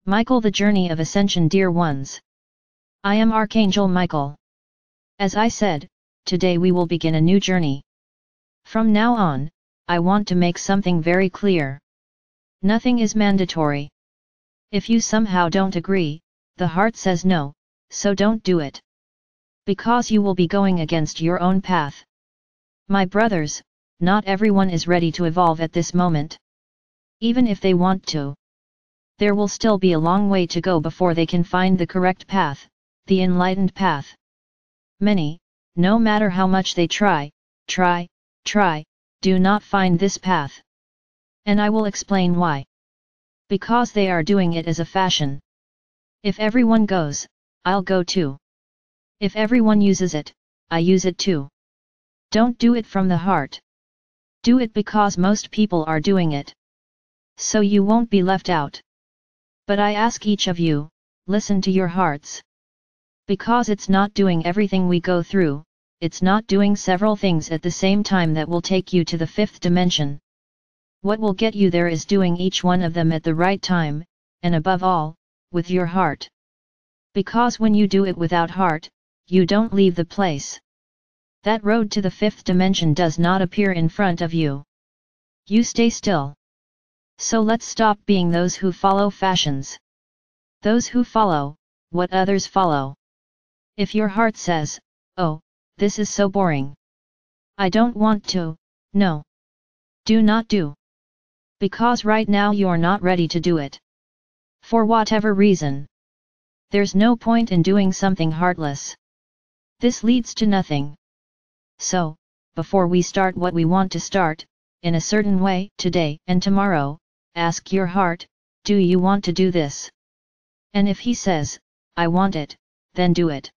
Michael, the journey of Ascension. Dear ones, I am Archangel Michael. As I said, today we will begin a new journey. From now on, I want to make something very clear. Nothing is mandatory. If you somehow don't agree, the heart says no, so don't do it. Because you will be going against your own path. My brothers, not everyone is ready to evolve at this moment. Even if they want to. There will still be a long way to go before they can find the correct path, the enlightened path. Many, no matter how much they try, do not find this path. And I will explain why. Because they are doing it as a fashion. If everyone goes, I'll go too. If everyone uses it, I use it too. Don't do it from the heart. Do it because most people are doing it. So you won't be left out. But I ask each of you, listen to your hearts. Because it's not doing everything we go through, it's not doing several things at the same time that will take you to the fifth dimension. What will get you there is doing each one of them at the right time, and above all, with your heart. Because when you do it without heart, you don't leave the place. That road to the fifth dimension does not appear in front of you. You stay still. So let's stop being those who follow fashions. Those who follow what others follow. If your heart says, oh, this is so boring. I don't want to, no. Do not do. Because right now you're not ready to do it. For whatever reason. There's no point in doing something heartless. This leads to nothing. So, before we start what we want to start, in a certain way, today and tomorrow, ask your heart, do you want to do this? And if he says, I want it, then do it.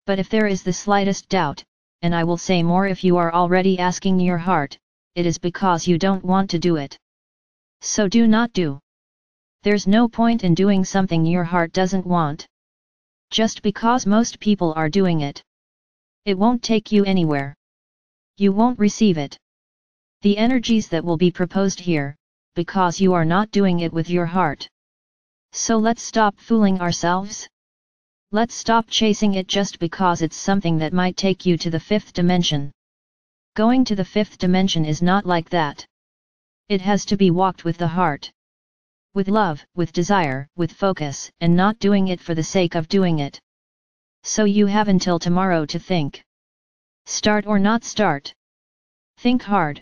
But if there is the slightest doubt, and I will say more if you are already asking your heart, it is because you don't want to do it. So do not do. There's no point in doing something your heart doesn't want. Just because most people are doing it. It won't take you anywhere. You won't receive it. The energies that will be proposed here, because you are not doing it with your heart. So let's stop fooling ourselves. Let's stop chasing it just because it's something that might take you to the fifth dimension. Going to the fifth dimension is not like that. It has to be walked with the heart. With love, with desire, with focus, and not doing it for the sake of doing it. So you have until tomorrow to think. Start or not start. Think hard.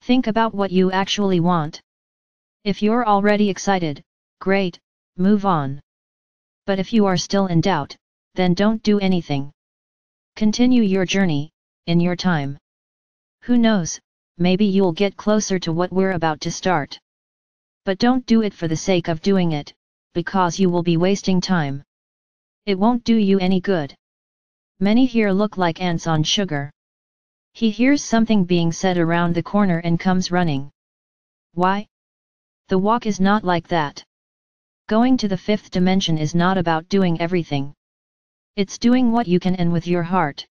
Think about what you actually want. If you're already excited, great, move on. But if you are still in doubt, then don't do anything. Continue your journey, in your time. Who knows, maybe you'll get closer to what we're about to start. But don't do it for the sake of doing it, because you will be wasting time. It won't do you any good. Many here look like ants on sugar. He hears something being said around the corner and comes running. Why? The walk is not like that. Going to the fifth dimension is not about doing everything. It's doing what you can and with your heart.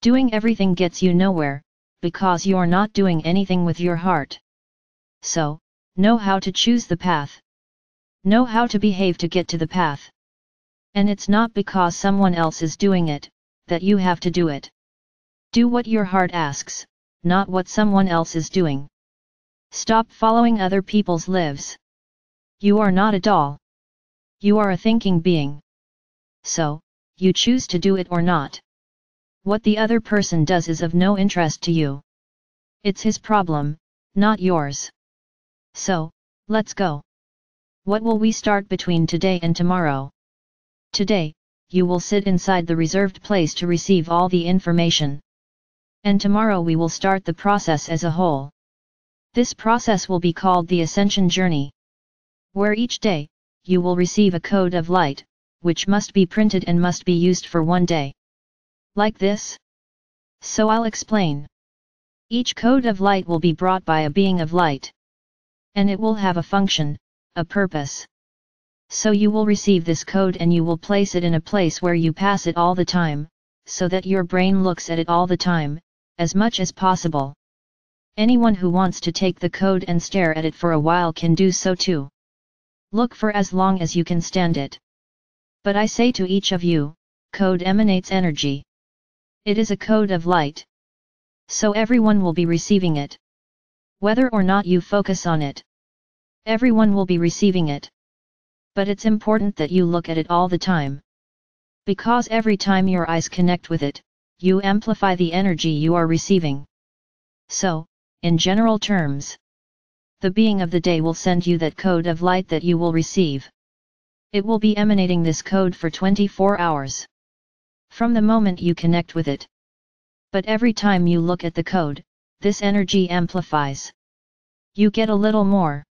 Doing everything gets you nowhere, because you're not doing anything with your heart. So, know how to choose the path. Know how to behave to get to the path. And it's not because someone else is doing it, that you have to do it. Do what your heart asks, not what someone else is doing. Stop following other people's lives. You are not a doll. You are a thinking being. So, you choose to do it or not. What the other person does is of no interest to you. It's his problem, not yours. So, let's go. What will we start between today and tomorrow? Today, you will sit inside the reserved place to receive all the information. And tomorrow we will start the process as a whole. This process will be called the Ascension journey. Where each day, you will receive a code of light, which must be printed and must be used for one day. Like this? So I'll explain. Each code of light will be brought by a being of light. And it will have a function, a purpose. So you will receive this code and you will place it in a place where you pass it all the time, so that your brain looks at it all the time, as much as possible. Anyone who wants to take the code and stare at it for a while can do so too. Look for as long as you can stand it. But I say to each of you, code emanates energy. It is a code of light. So everyone will be receiving it. Whether or not you focus on it, everyone will be receiving it. But it's important that you look at it all the time. Because every time your eyes connect with it, you amplify the energy you are receiving. So, in general terms, the being of the day will send you that code of light that you will receive. It will be emanating this code for 24 hours. From the moment you connect with it. But every time you look at the code, this energy amplifies. You get a little more.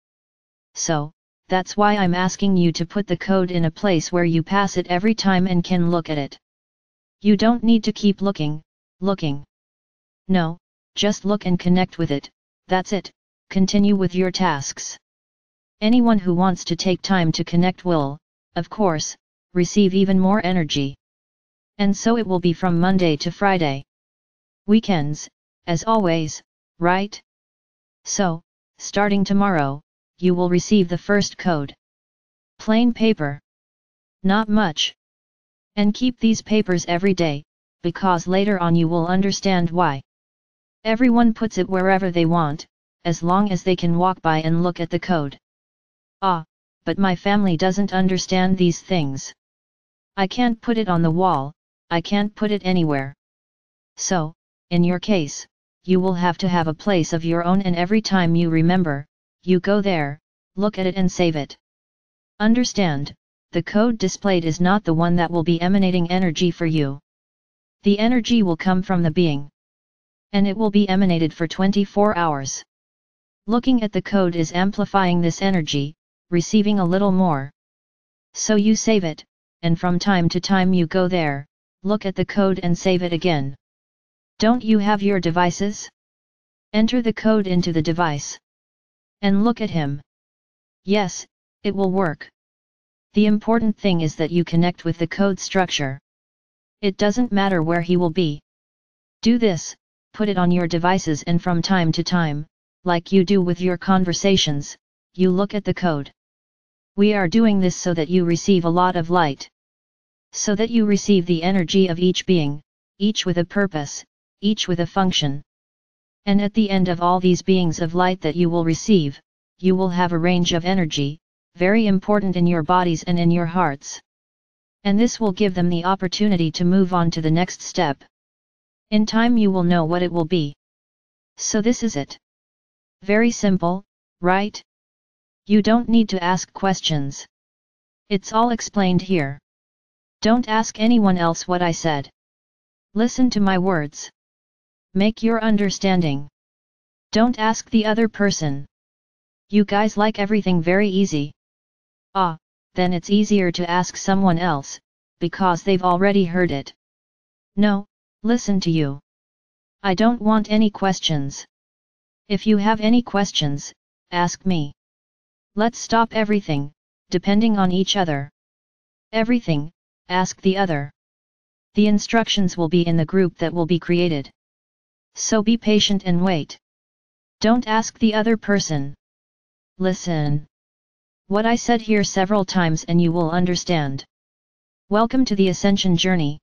So, that's why I'm asking you to put the code in a place where you pass it every time and can look at it. You don't need to keep looking. No, just look and connect with it, that's it, continue with your tasks. Anyone who wants to take time to connect will, of course, receive even more energy. And so it will be from Monday to Friday. Weekends, as always, right? So, starting tomorrow, you will receive the first code. Plain paper. Not much. And keep these papers every day, because later on you will understand why. Everyone puts it wherever they want, as long as they can walk by and look at the code. But my family doesn't understand these things. I can't put it on the wall, I can't put it anywhere. So, in your case, you will have to have a place of your own, and every time you remember, you go there, look at it and save it. Understand, the code displayed is not the one that will be emanating energy for you. The energy will come from the being. And it will be emanated for 24 hours. Looking at the code is amplifying this energy, receiving a little more. So you save it, and from time to time you go there, look at the code and save it again. Don't you have your devices? Enter the code into the device. And look at him. Yes, it will work. The important thing is that you connect with the code structure. It doesn't matter where he will be. Do this, put it on your devices, and from time to time, like you do with your conversations, you look at the code. We are doing this so that you receive a lot of light. So that you receive the energy of each being, each with a purpose, each with a function. And at the end of all these beings of light that you will receive, you will have a range of energy, very important in your bodies and in your hearts. And this will give them the opportunity to move on to the next step. In time you will know what it will be. So this is it. Very simple, right? You don't need to ask questions. It's all explained here. Don't ask anyone else what I said. Listen to my words. Make your understanding. Don't ask the other person. You guys like everything very easy. Then it's easier to ask someone else, because they've already heard it. No, listen to you. I don't want any questions. If you have any questions, ask me. Let's stop everything, depending on each other. Everything, ask the other. The instructions will be in the group that will be created. So be patient and wait. Don't ask the other person. Listen. What I said here several times and you will understand. Welcome to the Ascension journey.